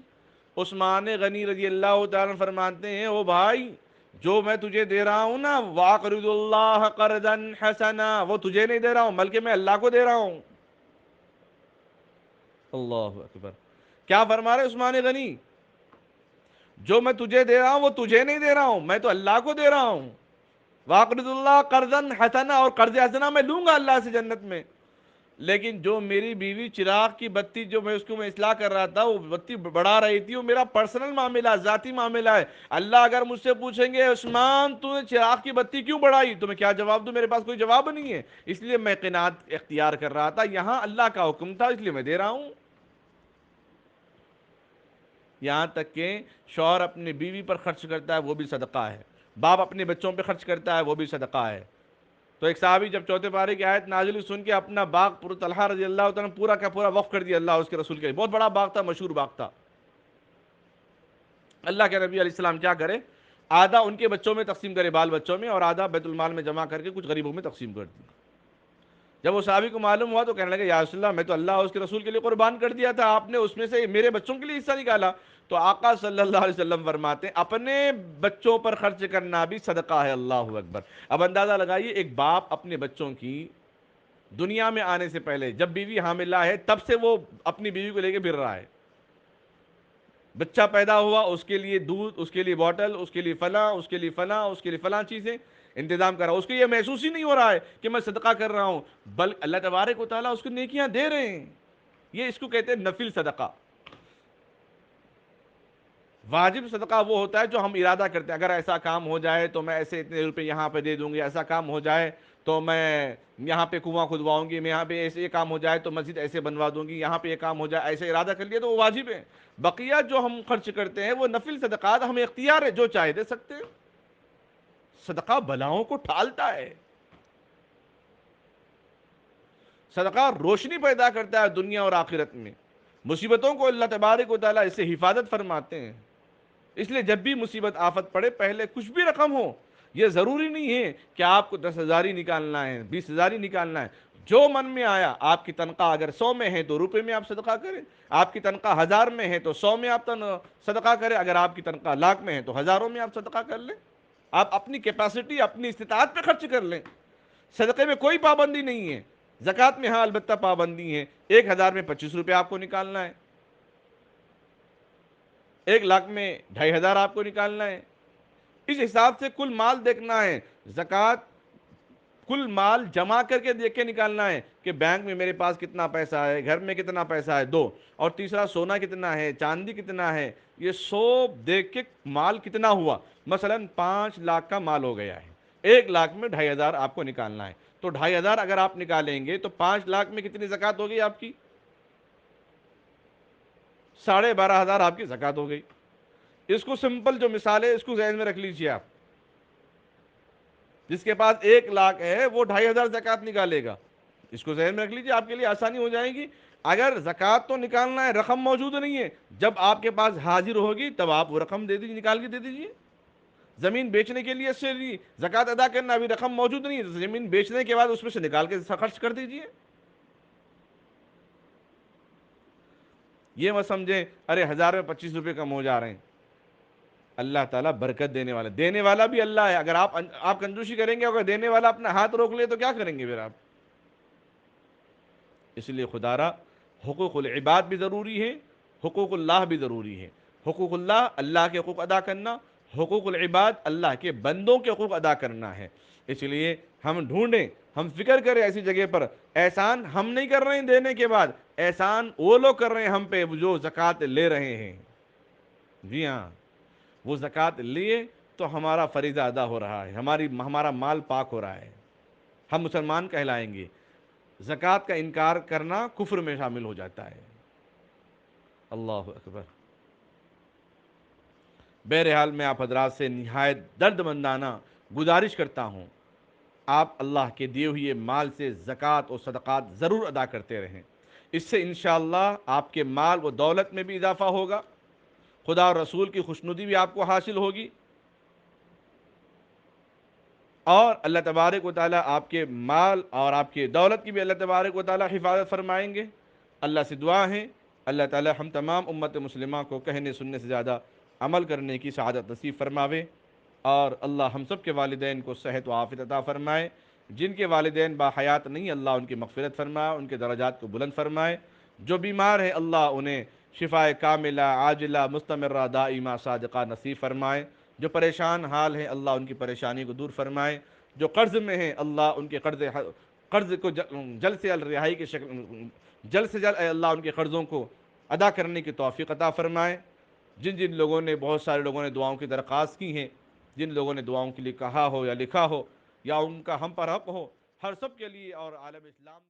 عثمان غنی رضی اللہ تعالیٰ فرماتے ہیں او بھائی جو میں تجھے دے رہا ہوں نا وَاقْرِضُ اللَّهَ قَرْضًا حَسَنًا، وہ تجھے نہیں دے رہا ہوں بلکہ میں اللہ کو دے رہا ہوں. اللہ اکبر. کیا فرما رہے عثمان غنی؟ جو میں تجھے دے رہا ہوں وہ تجھے نہیں دے رہا ہوں، میں تو اللہ کو دے رہا ہوں. وَاقْرِضُ اللَّهَ قَرْضًا حَسَنًا، اور قرض حسنہ میں لوں گا اللہ سے جنت میں. لیکن جو میری بیوی چراغ کی بتی جو میں اس کو اصلاح کر رہا تھا وہ بتی بڑھا رہی تھی، وہ میرا پرسنل معاملہ، ذاتی معاملہ ہے. اللہ اگر مجھ سے پوچھیں گے عثمان تو نے چراغ کی بتی کیوں بڑھائی، تو میں کیا جواب دوں؟ میرے پاس کوئی جواب نہیں ہے. اس لیے میں قناعت اختیار کر رہا تھا. یہاں اللہ کا حکم تھا اس لیے میں دے رہا ہوں. یہاں تک کہ شوہر اپنی بیوی پر خرچ کرتا ہے وہ بھی صدقہ ہے، باپ اپنے بچوں پہ خرچ کرتا ہے وہ بھی صدقہ ہے. تو ایک صحابی جب چوتھے پارے کی آیت نازل ہوئی سن کے اپنا باغ پر طلحہ رضی اللہ تعالیٰ نے پورا کا پورا وقف کر دیا اللہ اس کے رسول کے لیے. بہت بڑا باغ تھا, مشہور باغ تھا. اللہ کے نبی علیہ السلام کیا کرے, آدھا ان کے بچوں میں تقسیم کرے, بال بچوں میں, اور آدھا بیت المال میں جمع کر کے کچھ غریبوں میں تقسیم کر دی. جب وہ صحابی کو معلوم ہوا تو کہنے لگے یا رسول اللہ میں تو اللہ اور اس کے رسول کے لیے قربان کر دیا تھا, آپ نے اس میں سے میرے بچوں کے لیے حصہ نکالا. تو آقا صلی اللہ علیہ وسلم فرماتے ہیں اپنے بچوں پر خرچ کرنا بھی صدقہ ہے. اللہ اکبر. اب اندازہ لگائیے, ایک باپ اپنے بچوں کی دنیا میں آنے سے پہلے جب بیوی حاملہ ہے تب سے وہ اپنی بیوی کو لے کے پھر رہا ہے. بچہ پیدا ہوا, اس کے لیے دودھ, اس کے لیے بوٹل, اس کے لیے فلاں, اس کے لیے فلاں, اس کے لیے فلاں چیزیں انتظام کر رہا. اس کو یہ محسوس ہی نہیں ہو رہا ہے کہ میں صدقہ کر رہا ہوں, بلکہ اللہ تبارک و تعالیٰ اس کو نیکیاں دے رہے ہیں. یہ اس کو کہتے ہیں نفل صدقہ. واجب صدقہ وہ ہوتا ہے جو ہم ارادہ کرتے ہیں, اگر ایسا کام ہو جائے تو میں ایسے اتنے روپے یہاں پہ دے دوں گی, ایسا کام ہو جائے تو میں یہاں پہ کنواں کھدواؤں گی, میں یہاں پہ ایسے یہ کام ہو جائے تو مسجد ایسے بنوا دوں گی, یہاں پہ یہ کام ہو جائے, ایسے ارادہ کر لیا تو وہ واجب ہے. بقیہ جو ہم خرچ کرتے ہیں وہ نفل صدقات ہمیں اختیار ہے, جو چاہے دے سکتے ہیں. صدقہ بلاؤں کو ٹالتا ہے, صدقہ روشنی پیدا کرتا ہے دنیا اور آخرت میں. مصیبتوں کو اللہ تبارک و تعالیٰ اس سے حفاظت فرماتے ہیں. اس لیے جب بھی مصیبت آفت پڑے پہلے کچھ بھی رقم ہو, یہ ضروری نہیں ہے کہ آپ کو 10,000 ہی نکالنا ہے, 20,000 ہی نکالنا ہے. جو من میں آیا, آپ کی تنخواہ اگر 100 میں ہے تو روپے میں آپ صدقہ کریں, آپ کی تنخواہ 1000 میں ہے تو 100 میں آپ صدقہ کریں, اگر آپ کی تنخواہ لاکھ میں ہے تو ہزاروں میں آپ صدقہ کر لیں. آپ اپنی کیپیسٹی, اپنی استطاعت پہ خرچ کر لیں. صدقے میں کوئی پابندی نہیں ہے. زکوٰۃ میں ہاں البتہ پابندی ہے, 1000 میں 25 روپے آپ کو نکالنا ہے, 1,00,000 میں 2,500 آپ کو نکالنا ہے. اس حساب سے کل مال دیکھنا ہے. زکوٰۃ کل مال جمع کر کے دیکھ کے نکالنا ہے کہ بینک میں میرے پاس کتنا پیسہ ہے, گھر میں کتنا پیسہ ہے, 2, اور تیسرا سونا کتنا ہے, چاندی کتنا ہے, یہ سب دیکھ کے مال کتنا ہوا. مثلا 5,00,000 کا مال ہو گیا ہے, 1,00,000 میں 2,500 آپ کو نکالنا ہے, تو 2,500 اگر آپ نکالیں گے تو 5,00,000 میں کتنی زکوٰۃ ہو گئی آپ کی, 12,500 آپ کی زکوٰۃ ہو گئی. اس کو سمپل جو مثال ہے اس کو ذہن میں رکھ لیجئے آپ. جس کے پاس 1,00,000 ہے وہ 2,500 زکوٰۃ نکالے گا. اس کو ذہن میں رکھ لیجئے, آپ کے لیے آسانی ہو جائے گی. اگر زکوٰۃ تو نکالنا ہے, رقم موجود نہیں ہے, جب آپ کے پاس حاضر ہوگی تب آپ وہ رقم دے دیجیے, نکال کے دے دیجیے. زمین بیچنے کے لیے سے زکوٰۃ ادا کرنا, ابھی رقم موجود نہیں ہے, زمین بیچنے کے بعد اس میں سے نکال کے خرچ کر دیجیے. یہ مت سمجھیں ارے 1000 میں 25 روپے کم ہو جا رہے ہیں. اللہ تعالیٰ برکت دینے والا بھی اللہ ہے. اگر آپ کنجوسی کریں گے, اگر دینے والا اپنا ہاتھ روک لے تو کیا کریں گے پھر آپ. اس لیے خدا را حقوق العباد بھی ضروری ہے, حقوق اللہ بھی ضروری ہے. حقوق اللہ, اللہ کے حقوق ادا کرنا, حقوق العباد اللہ کے بندوں کے حقوق ادا کرنا ہے. اس لیے ہم ڈھونڈیں, ہم فکر کریں ایسی جگہ پر. احسان ہم نہیں کر رہے ہیں دینے کے بعد, احسان وہ لوگ کر رہے ہیں ہم پہ جو زکوٰۃ لے رہے ہیں. جی ہاں, وہ زکوٰۃ لیے تو ہمارا فریضہ ادا ہو رہا ہے, ہمارا مال پاک ہو رہا ہے, ہم مسلمان کہلائیں گے. زکوٰۃ کا انکار کرنا کفر میں شامل ہو جاتا ہے. اللہ اکبر. بہرحال میں آپ حضرات سے نہایت درد مندانہ گزارش کرتا ہوں, آپ اللہ کے دیے ہوئے مال سے زکوٰۃ اور صدقات ضرور ادا کرتے رہیں. اس سے انشاءاللہ آپ کے مال و دولت میں بھی اضافہ ہوگا, خدا اور رسول کی خوشنودی بھی آپ کو حاصل ہوگی, اور اللہ تبارک و تعالیٰ آپ کے مال اور آپ کی دولت کی بھی اللہ تبارک و تعالیٰ حفاظت فرمائیں گے. اللہ سے دعا ہے اللہ تعالیٰ ہم تمام امت مسلمہ کو کہنے سننے سے زیادہ عمل کرنے کی سعادت نصیب فرماوے, اور اللہ ہم سب کے والدین کو صحت و عافیت عطا فرمائے. جن کے والدین باحیات نہیں, اللہ ان کی مغفرت فرمائے, ان کے درجات کو بلند فرمائے. جو بیمار ہیں اللہ انہیں شفائے کاملہ عاجلہ مستمرہ دائمہ صادقہ نصیب فرمائے. جو پریشان حال ہیں اللہ ان کی پریشانی کو دور فرمائے. جو قرض میں ہیں اللہ ان کے قرض کو جلد سے جلد رہائی کی شکل, جلد سے جلد اے اللہ ان کے قرضوں کو ادا کرنے کی توفیق عطا فرمائے. جن لوگوں نے, بہت سارے لوگوں نے دعاؤں کی درخواست کی ہیں, جن لوگوں نے دعاؤں کے لیے کہا ہو یا لکھا ہو یا ان کا ہم پر حق ہو, ہر سب کے لیے اور عالم اسلام